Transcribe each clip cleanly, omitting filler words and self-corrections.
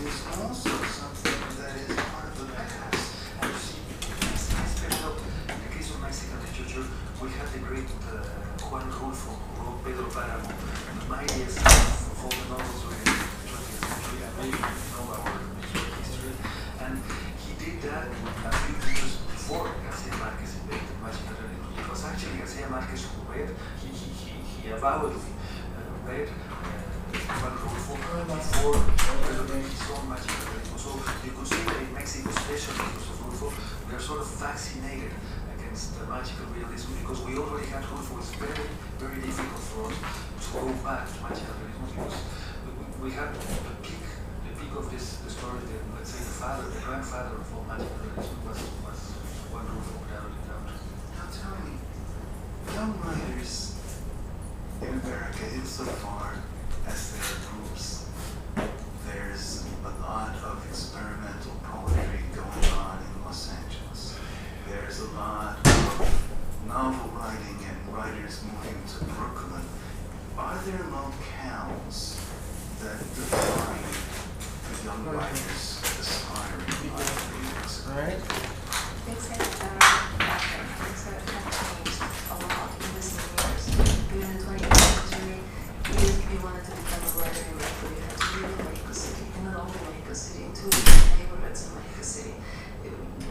is also something that is part of the past. And you see, well, in the case of Mexican literature, we have the great Juan Rulfo, who wrote Pedro Páramo, the mightiest of all the novels of the 20th century, and maybe know our history. And he did that a few years before Garcia Marquez invented magical realism. It was actually Garcia Marquez who read, he avowedly read Juan Rulfo before developing his own magical realism. So you could say that in Mexico, especially because of Rulfo, we are sort of vaccinated against magical realism because we already had Rulfo. It's very, very difficult for us to go back to magical realism because we had the peak of this story. Let's say the grandfather of all magical realism was Juan Rulfo, without a doubt. Now tell me, young writers in America, insofar as there are groups, there's a lot of experimental poetry going on in Los Angeles. There's a lot of novel writing and writers moving to Brooklyn. Are there locales that define the young writers aspiring writers? Right. Things have changed a lot in recent years. During the 20th century, if you wanted to become a writer in Mexico, you had to live in Mexico City, and not only Mexico City, in two different neighborhoods in Mexico City,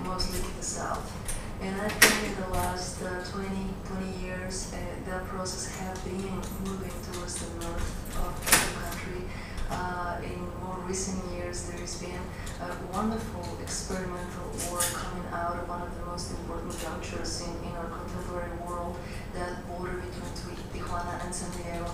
mostly in the south. And I think in the last 20 years, that process has been moving towards the north of the country. In more recent years, there has been wonderful experimental work coming out of one of the most important junctures in our contemporary world, that border between Tijuana and San Diego.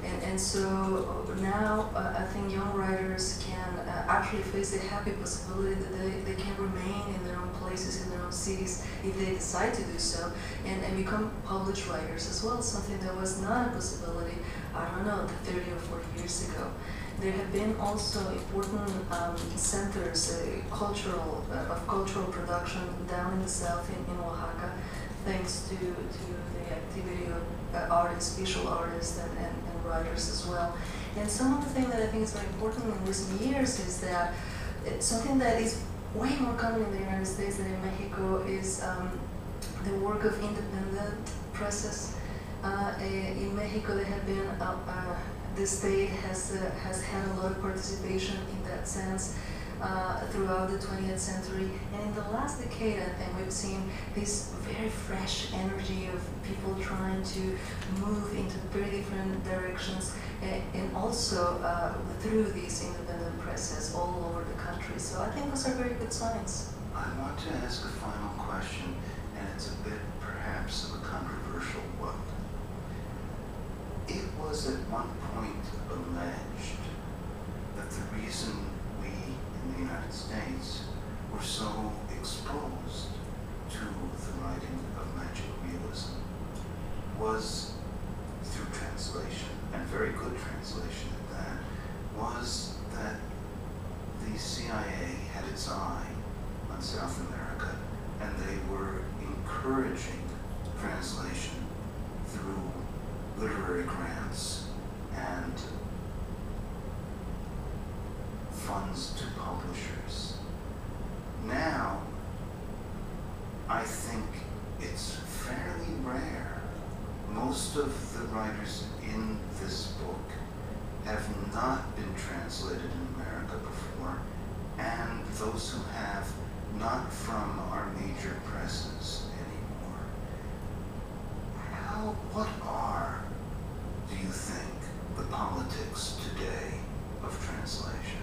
And so now I think young writers can actually face the happy possibility that they can remain in their own places, in their own cities, if they decide to do so, and become published writers as well, something that was not a possibility, I don't know, 30 or 40 years ago. There have been also important centers of cultural production down in the south in Oaxaca, thanks to the activity of artists, visual artists, and writers as well. And some of the things that I think is very important in recent years is that something that is way more common in the United States than in Mexico is the work of independent presses. In Mexico, there have been the state has had a lot of participation in that sense throughout the 20th century, and in the last decade, and we've seen this very fresh energy of people trying to move into very different directions, and also through these independent presses all over the country. So I think those are very good signs. I want to ask a final question, and it's a bit perhaps of a controversial one. It was at one point alleged that the reason we in the United States were so exposed to the writing of magic realism was through translation, and very good translation at that, was that the CIA had its eye on South America, and they were encouraging translation through literary grants and funds to publishers. Now, I think it's fairly rare. Most of the writers in this book have not been translated in America before, and those who have, not from our major presses anymore. What are, do you think, the politics today of translation?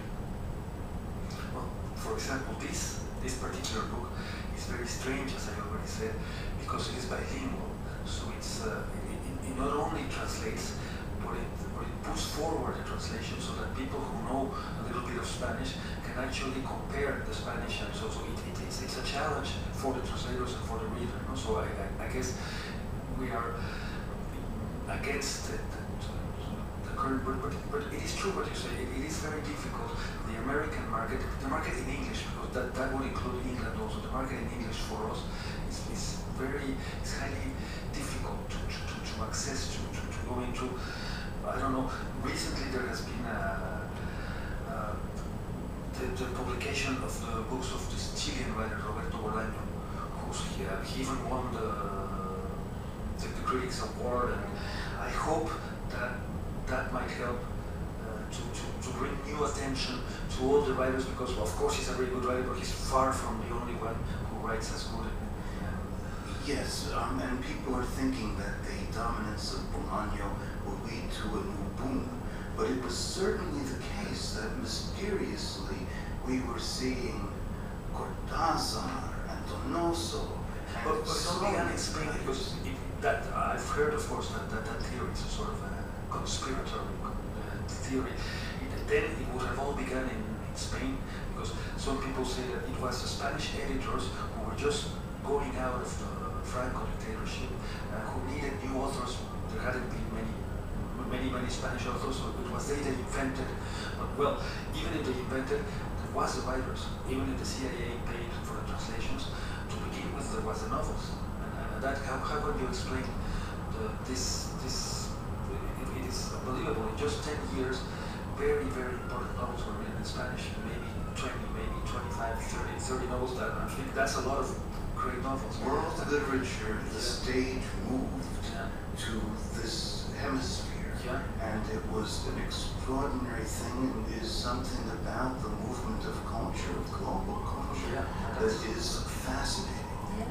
Well, for example, this particular book is very strange, as I already said, because it is bilingual. So it not only translates, but it puts forward the translation so that people who know a little bit of Spanish can actually compare the Spanish, and so it's a challenge for the translators and for the reader. You know? So I guess we are against the current, but it is true what you say. It is very difficult. The American market, the market in English, because that would include England also. The market in English for us is highly difficult to access, to go into. I don't know. Recently there has been the publication of the books of this Chilean writer Roberto Bolaño, he even won the Critics Award, and I hope that might help to bring new attention to all the writers, because of course he's a very good writer, but he's far from the only one who writes as good. Yes, and people are thinking that the dominance of Bolaño will lead to a new boom, but it was certainly the case that mysteriously we were seeing Cortázar and Donoso. But it's only unexplained, because that I've heard, of course, that theory is a sort of a conspiratory theory. Then it would have all begun in Spain, because some people say that it was the Spanish editors who were just going out of the Franco dictatorship, who needed new authors. There hadn't been many Spanish authors, so it was they that invented. But well, even if they invented, there was the writers. Even if the CIA paid for the translations, to begin with, there was the novels. And that how can you explain this? It is unbelievable. In just 10 years, very important novels were written in Spanish. Maybe 20, maybe 25, 30 novels. I think that's a lot of great novels. World literature, the stage moved to this hemisphere, and it was an extraordinary thing, and is something about the movement of culture, of global culture, that is fascinating. Yeah,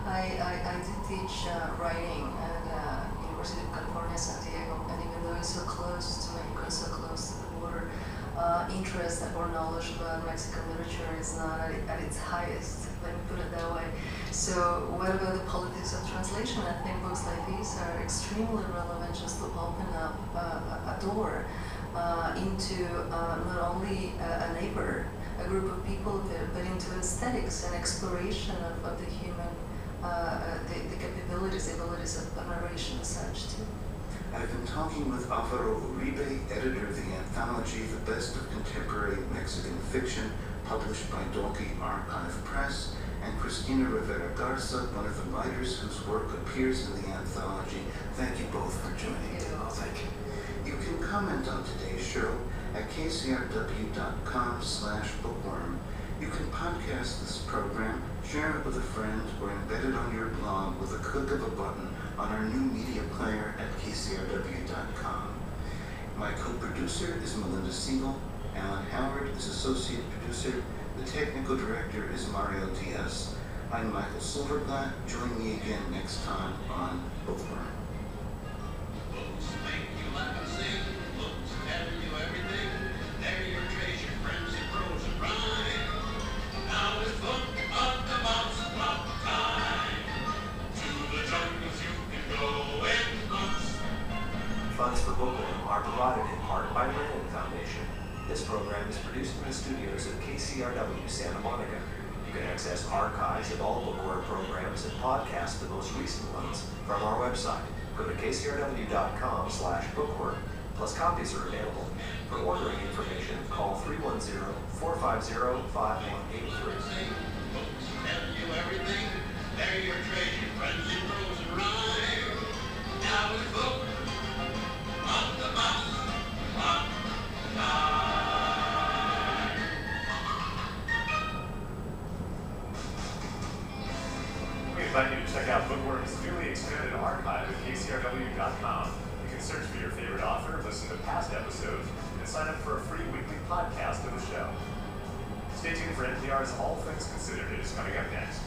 I did teach writing at University of California, San Diego, and even though it's so close to Mexico, so close to the border, interest or knowledge about Mexican literature is not at its highest, let me put it that way. So what about the politics of translation? I think books like these are extremely relevant just to open up a door into not only a neighbor, a group of people, but into aesthetics and exploration of the human, the capabilities, the abilities of narration as such too. I've been talking with Alvaro Uribe, editor of the anthology The Best of Contemporary Mexican Fiction, published by Dalkey Archive Press, and Cristina Rivera Garza, one of the writers whose work appears in the anthology. Thank you both for joining me. Thank you. You can comment on today's show at kcrw.com/bookworm. You can podcast this program, share it with a friend, or embed it on your blog with a click of a button on our new media player at kcrw.com. My co-producer is Melinda Siegel. Alan Howard is associate producer. The technical director is Mario Diaz. I'm Michael Silverblatt. Join me again next time on Bookworm. Books make you laugh and sing. Books tell you everything. They're your treasure, friends in prose and rhyme. Now it's book of the mouse clock time. To the jungles you can go in books. Funds for Bookworm are provided in part by Lennon Foundation. This program is produced in the studios of KCRW Santa Monica. You can access archives of all Bookworm programs and podcast the most recent ones from our website. Go to kcrw.com/bookworm, plus copies are available. For ordering information, call 310-450-5183. Books tell you everything. They're your treasure, friends in prose and rhyme. Now it's book of the mouse clock time. We invite you to check out Bookworm's newly expanded archive at kcrw.com. You can search for your favorite author, listen to past episodes, and sign up for a free weekly podcast of the show. Stay tuned for NPR's All Things Considered. It is coming up next.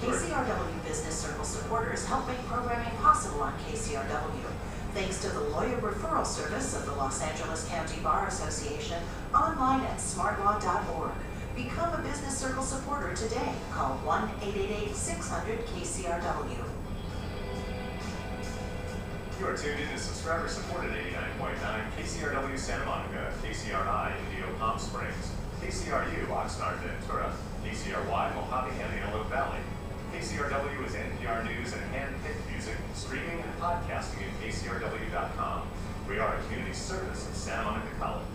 KCRW Business Circle supporters help make programming possible on KCRW. Thanks to the lawyer referral service of the Los Angeles County Bar Association, online at smartlaw.org. Become a Business Circle supporter today. Call 1-888-600-KCRW. You are tuned in to subscriber-supported 89.9 KCRW Santa Monica, KCRI Indio Palm Springs, KCRU Oxnard Ventura, KCRY Mojave and Antelope Valley. KCRW is NPR News and hand-picked music, streaming and podcasting at kcrw.com. We are a community service of Santa Monica College.